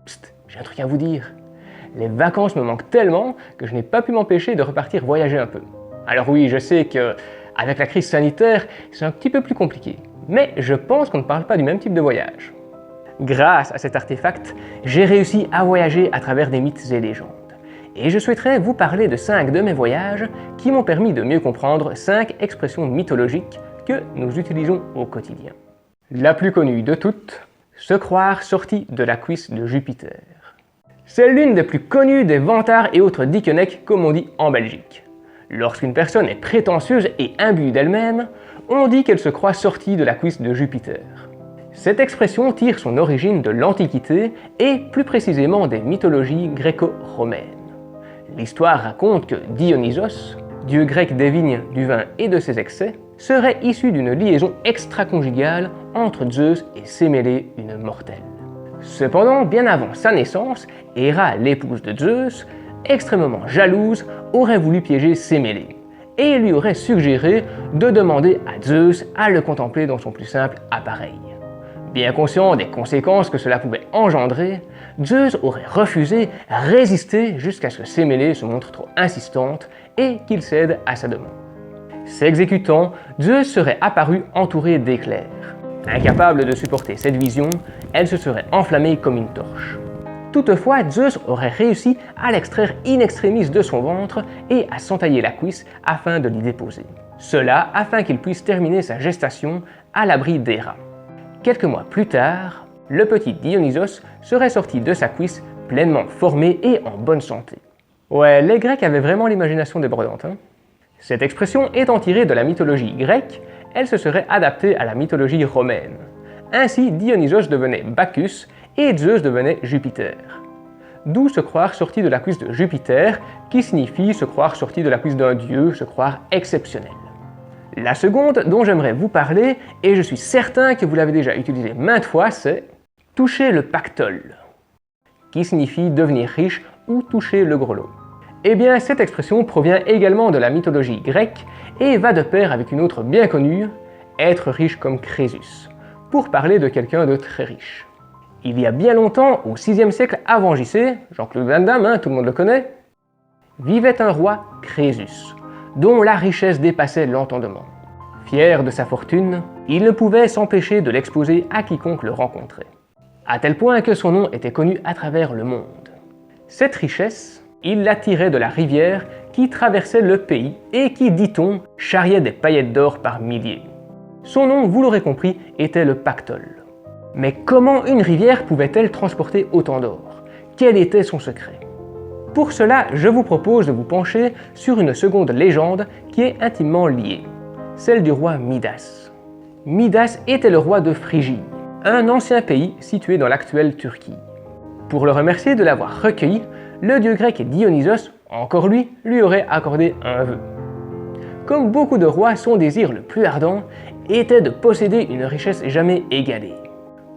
Psst, j'ai un truc à vous dire. Les vacances me manquent tellement que je n'ai pas pu m'empêcher de repartir voyager un peu. Alors oui, je sais que avec la crise sanitaire, c'est un petit peu plus compliqué. Mais je pense qu'on ne parle pas du même type de voyage. Grâce à cet artefact, j'ai réussi à voyager à travers des mythes et légendes. Et je souhaiterais vous parler de 5 de mes voyages qui m'ont permis de mieux comprendre 5 expressions mythologiques que nous utilisons au quotidien. La plus connue de toutes, se croire sorti de la cuisse de Jupiter. C'est l'une des plus connues des vantards et autres dickenecs comme on dit en Belgique. Lorsqu'une personne est prétentieuse et imbue d'elle-même, on dit qu'elle se croit sortie de la cuisse de Jupiter. Cette expression tire son origine de l'Antiquité et plus précisément des mythologies gréco-romaines. L'histoire raconte que Dionysos, dieu grec des vignes, du vin et de ses excès, serait issu d'une liaison extra-conjugale entre Zeus et Sémélé, une mortelle. Cependant, bien avant sa naissance, Héra, l'épouse de Zeus, extrêmement jalouse, aurait voulu piéger Sémélé, et lui aurait suggéré de demander à Zeus à le contempler dans son plus simple appareil. Bien conscient des conséquences que cela pouvait engendrer, Zeus aurait refusé, résisté jusqu'à ce que Sémélé se montre trop insistante et qu'il cède à sa demande. S'exécutant, Zeus serait apparu entouré d'éclairs. Incapable de supporter cette vision, elle se serait enflammée comme une torche. Toutefois, Zeus aurait réussi à l'extraire in extremis de son ventre et à s'entailler la cuisse afin de l'y déposer. Cela afin qu'il puisse terminer sa gestation à l'abri d'Héra. Quelques mois plus tard, le petit Dionysos serait sorti de sa cuisse pleinement formé et en bonne santé. Ouais, les Grecs avaient vraiment l'imagination débordante, hein. Cette expression étant tirée de la mythologie grecque, elle se serait adaptée à la mythologie romaine. Ainsi, Dionysos devenait Bacchus et Zeus devenait Jupiter. D'où se croire sorti de la cuisse de Jupiter, qui signifie se croire sorti de la cuisse d'un dieu, se croire exceptionnel. La seconde dont j'aimerais vous parler, et je suis certain que vous l'avez déjà utilisée maintes fois, c'est toucher le pactole, qui signifie devenir riche ou toucher le gros lot. Eh bien, cette expression provient également de la mythologie grecque et va de pair avec une autre bien connue, être riche comme Crésus, pour parler de quelqu'un de très riche. Il y a bien longtemps, au 6e siècle avant JC, Jean-Claude Van Damme, tout le monde le connaît, vivait un roi Crésus, dont la richesse dépassait l'entendement. Fier de sa fortune, il ne pouvait s'empêcher de l'exposer à quiconque le rencontrait, à tel point que son nom était connu à travers le monde. Cette richesse, il la tirait de la rivière qui traversait le pays et qui, dit-on, charriait des paillettes d'or par milliers. Son nom, vous l'aurez compris, était le pactole. Mais comment une rivière pouvait-elle transporter autant d'or? Quel était son secret? Pour cela, je vous propose de vous pencher sur une seconde légende qui est intimement liée, celle du roi Midas. Midas était le roi de Phrygie, un ancien pays situé dans l'actuelle Turquie. Pour le remercier de l'avoir recueilli, le dieu grec Dionysos, encore lui aurait accordé un vœu. Comme beaucoup de rois, son désir le plus ardent était de posséder une richesse jamais égalée.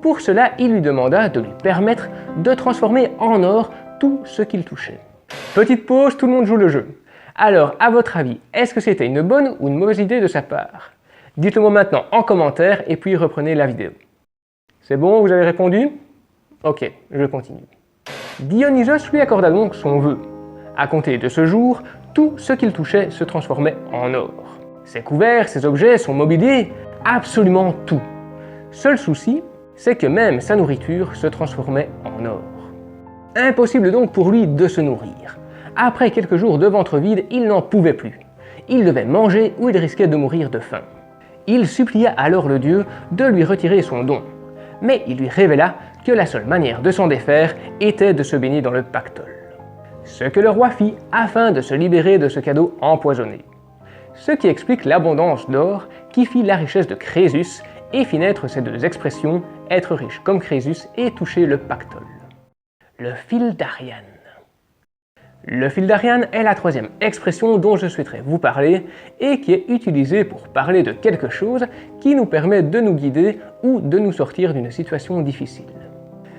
Pour cela, il lui demanda de lui permettre de transformer en or tout ce qu'il touchait. Petite pause, tout le monde joue le jeu. Alors, à votre avis, est-ce que c'était une bonne ou une mauvaise idée de sa part? Dites-le moi maintenant en commentaire et puis reprenez la vidéo. C'est bon, vous avez répondu? Ok, je continue. Dionysos lui accorda donc son vœu. À compter de ce jour, tout ce qu'il touchait se transformait en or. Ses couverts, ses objets, son mobilier, absolument tout. Seul souci, c'est que même sa nourriture se transformait en or. Impossible donc pour lui de se nourrir. Après quelques jours de ventre vide, il n'en pouvait plus. Il devait manger ou il risquait de mourir de faim. Il supplia alors le dieu de lui retirer son don, mais il lui révéla que la seule manière de s'en défaire était de se baigner dans le pactole. Ce que le roi fit afin de se libérer de ce cadeau empoisonné. Ce qui explique l'abondance d'or qui fit la richesse de Crésus et fit naître ces deux expressions, être riche comme Crésus et toucher le pactole. Le fil d'Ariane. Le fil d'Ariane est la troisième expression dont je souhaiterais vous parler et qui est utilisée pour parler de quelque chose qui nous permet de nous guider ou de nous sortir d'une situation difficile.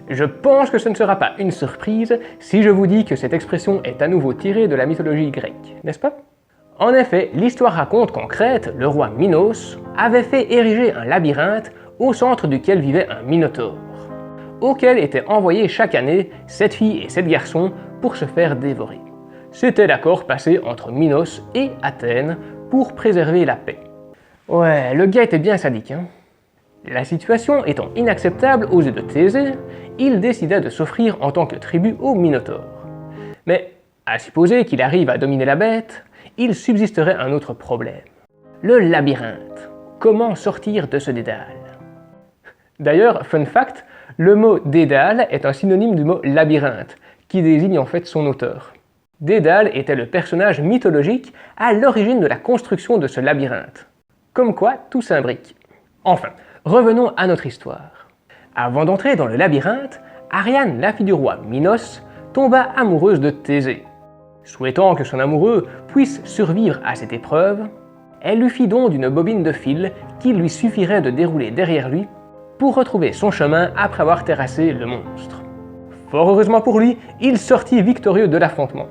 Je pense que ce ne sera pas une surprise si je vous dis que cette expression est à nouveau tirée de la mythologie grecque, n'est-ce pas? En effet, l'histoire raconte qu'en Crète, le roi Minos avait fait ériger un labyrinthe au centre duquel vivait un minotaure. auquel étaient envoyés chaque année 7 filles et 7 garçons pour se faire dévorer. C'était l'accord passé entre Minos et Athènes pour préserver la paix. Ouais, le gars était bien sadique, hein. La situation étant inacceptable aux yeux de Thésée, il décida de s'offrir en tant que tribut au Minotaure. Mais, à supposer qu'il arrive à dominer la bête, il subsisterait un autre problème. Le labyrinthe. Comment sortir de ce dédale? D'ailleurs, fun fact, le mot dédale est un synonyme du mot labyrinthe, qui désigne en fait son auteur. Dédale était le personnage mythologique à l'origine de la construction de ce labyrinthe. Comme quoi, tout s'imbrique. Enfin, revenons à notre histoire. Avant d'entrer dans le labyrinthe, Ariane, la fille du roi Minos, tomba amoureuse de Thésée. Souhaitant que son amoureux puisse survivre à cette épreuve, elle lui fit don d'une bobine de fil qu'il lui suffirait de dérouler derrière lui pour retrouver son chemin après avoir terrassé le monstre. Fort heureusement pour lui, il sortit victorieux de l'affrontement.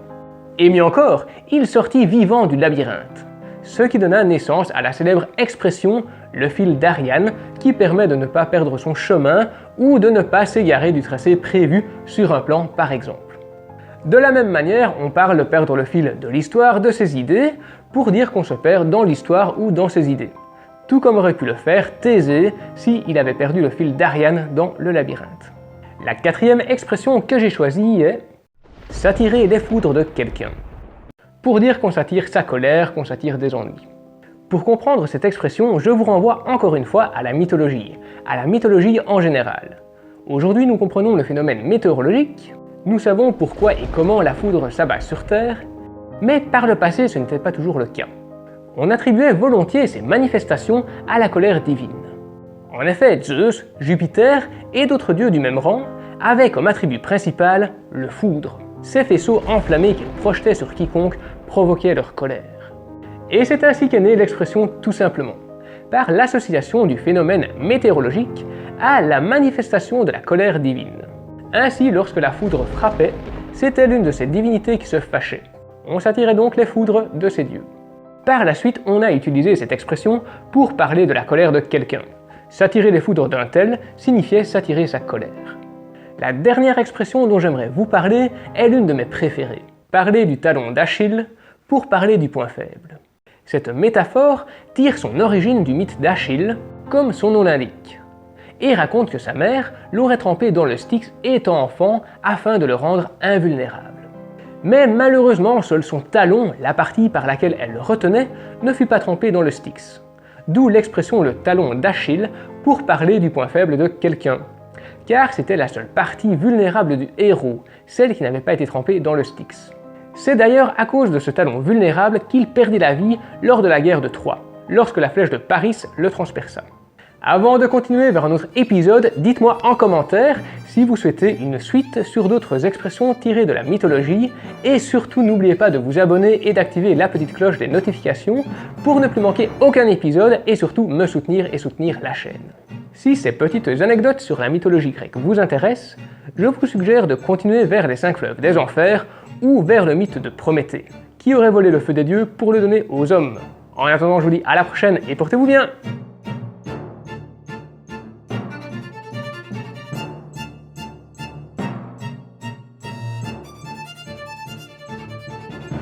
Et mieux encore, il sortit vivant du labyrinthe, ce qui donna naissance à la célèbre expression « le fil d'Ariane » qui permet de ne pas perdre son chemin ou de ne pas s'égarer du tracé prévu sur un plan par exemple. De la même manière, on parle de perdre le fil de l'histoire de ses idées pour dire qu'on se perd dans l'histoire ou dans ses idées. Tout comme aurait pu le faire Thésée s'il avait perdu le fil d'Ariane dans le labyrinthe. La quatrième expression que j'ai choisie est « s'attirer les foudres de quelqu'un », pour dire qu'on s'attire sa colère, qu'on s'attire des ennuis. Pour comprendre cette expression, je vous renvoie encore une fois à la mythologie en général. Aujourd'hui, nous comprenons le phénomène météorologique, nous savons pourquoi et comment la foudre s'abat sur Terre, mais par le passé, ce n'était pas toujours le cas. On attribuait volontiers ces manifestations à la colère divine. En effet, Zeus, Jupiter et d'autres dieux du même rang avaient comme attribut principal le foudre, ces faisceaux enflammés qu'ils projetaient sur quiconque provoquaient leur colère. Et c'est ainsi qu'est née l'expression tout simplement, par l'association du phénomène météorologique à la manifestation de la colère divine. Ainsi, lorsque la foudre frappait, c'était l'une de ces divinités qui se fâchait. On s'attirait donc les foudres de ces dieux. Par la suite, on a utilisé cette expression pour parler de la colère de quelqu'un. S'attirer les foudres d'un tel signifiait s'attirer sa colère. La dernière expression dont j'aimerais vous parler est l'une de mes préférées. Parler du talon d'Achille pour parler du point faible. Cette métaphore tire son origine du mythe d'Achille, comme son nom l'indique, et raconte que sa mère l'aurait trempé dans le Styx étant enfant afin de le rendre invulnérable. Mais malheureusement, seul son talon, la partie par laquelle elle le retenait, ne fut pas trempé dans le Styx. D'où l'expression le talon d'Achille pour parler du point faible de quelqu'un. Car c'était la seule partie vulnérable du héros, celle qui n'avait pas été trempée dans le Styx. C'est d'ailleurs à cause de ce talon vulnérable qu'il perdit la vie lors de la guerre de Troie, lorsque la flèche de Paris le transperça. Avant de continuer vers un autre épisode, dites-moi en commentaire si vous souhaitez une suite sur d'autres expressions tirées de la mythologie, et surtout n'oubliez pas de vous abonner et d'activer la petite cloche des notifications pour ne plus manquer aucun épisode et surtout me soutenir et soutenir la chaîne. Si ces petites anecdotes sur la mythologie grecque vous intéressent, je vous suggère de continuer vers les 5 fleuves des enfers ou vers le mythe de Prométhée, qui aurait volé le feu des dieux pour le donner aux hommes. En attendant, je vous dis à la prochaine et portez-vous bien!